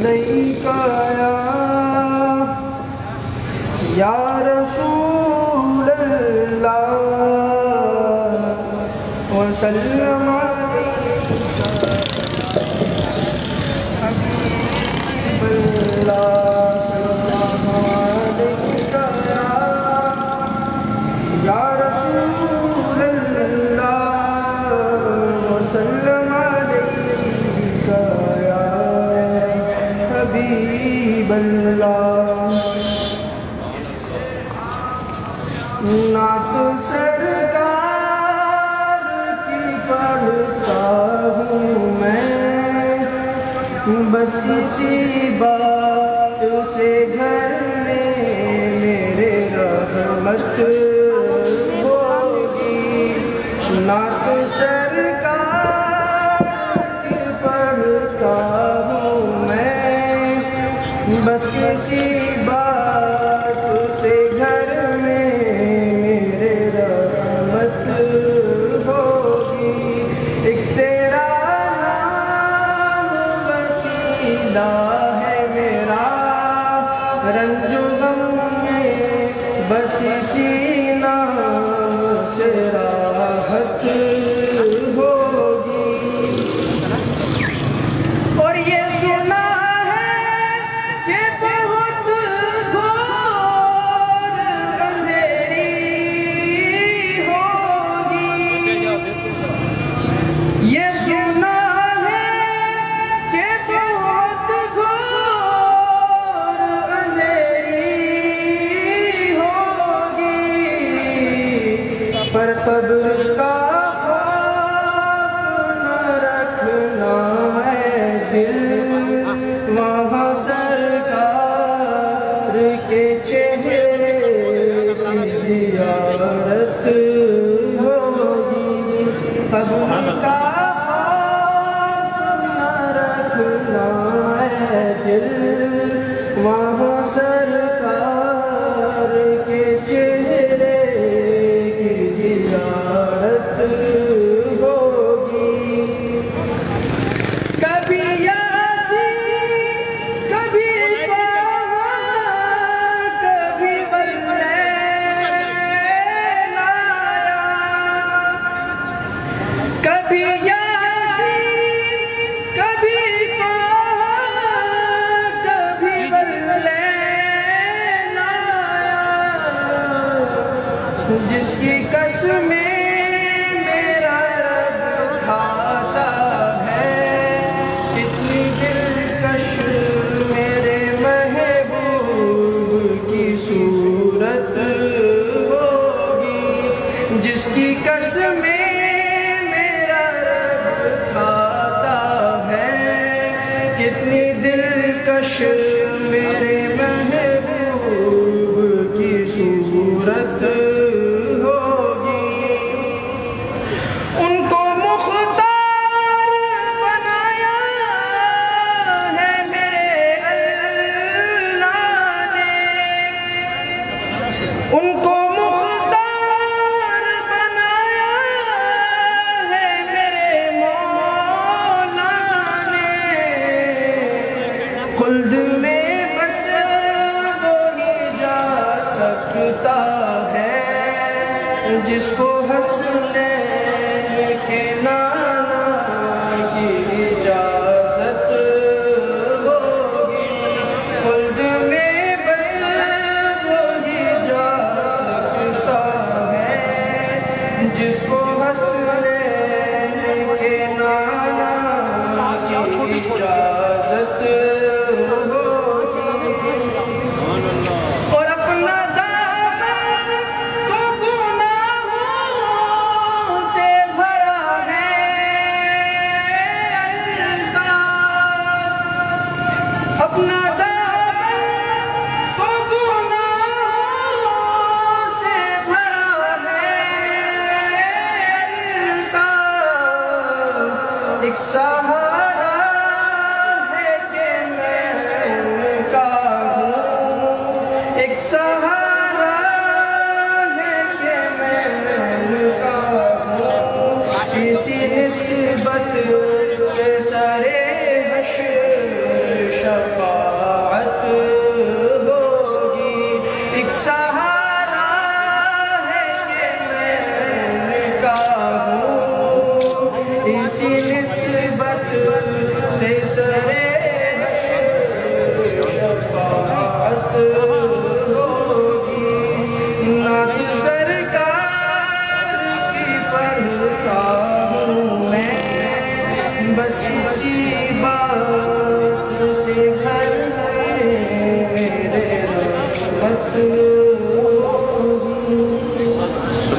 علیک یا رسول اللہ وسلم علیک حبیب اللہ صلی اللہ علیک یا رسول اللہ وسلم علیک یا حبیب اللہ۔ نعت سرکار کی پڑھتا ہوں میں، بس اسی بات سے گھر میں میرے رحمت ہوگی۔ نعت سرکار کی پڑھتا ہوں میں، بس اسی بات سے گھر میں میرے رحمت ہوگی۔ ایک تیرا نام وسیلہ ہے میرا، رنج و غم میں بس اسی نام سے راحت ہوگی۔ اور یہ سنا ہے کہ بہت گھور اندھیری ہوگی، یہ سنا ہے کہ بہت گھور اندھیری ہوگی، پر قبر کا خوف نہ رکھنا ہے دل، وہاں سرکار کے چہرے کی زیارت ہوگی۔ قبر کا خوف نہ رکھنا ہے دل، وہاں سرکار کے چہرے کی زیارت ہوگی۔ کبھی یاسین کبھی طٰہٰ کبھی واللیل آیا، کبھی یاسین کبھی طٰہٰ کبھی واللیل آیا، جس کی قسمیں میرا رب کھاتا ہے، کتنی دلکش میرے محبوب کی صورت ہوگی۔ جس کی قسمیں میرا رب کھاتا ہے، کتنی دلکش میرے محبوب کی صورت ہوگی۔ ان کو مختار بنایا ہے میرے اللہ نے، ان کو مختار بنایا ہے میرے مولا نے۔ خلد میں بس وہی جا سکتا ہے جس کو حسنین کے نانا کی اجازت ہوگی۔ خلد میں بس وہی جا سکتا ہے جس کو حسنین کے نانا کی اجازت ہوگی۔ اور اپنا دامن تو گناہوں سے بھرا ہے الطاف، اپنا دامن تو گناہوں سے بھرا ہے الطاف۔ ایک سہارا ہے کہ میں ان کا ہوں، ایک سہارا ہے کہ میں ان کا ہوں، اسی نسبت سے سرے حشر شفاعت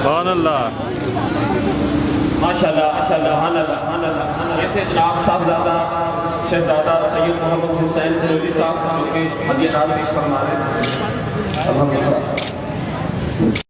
سبحان اللہ ماشاءاللہ سبحان اللہ سبحان اللہ. یہ تھے جناب صاحبزادہ شہزادہ سید محمد حسین سروری صاحب جو کہ ہدیہ ناز پیش فرما رہے ہیں. الحمدللہ.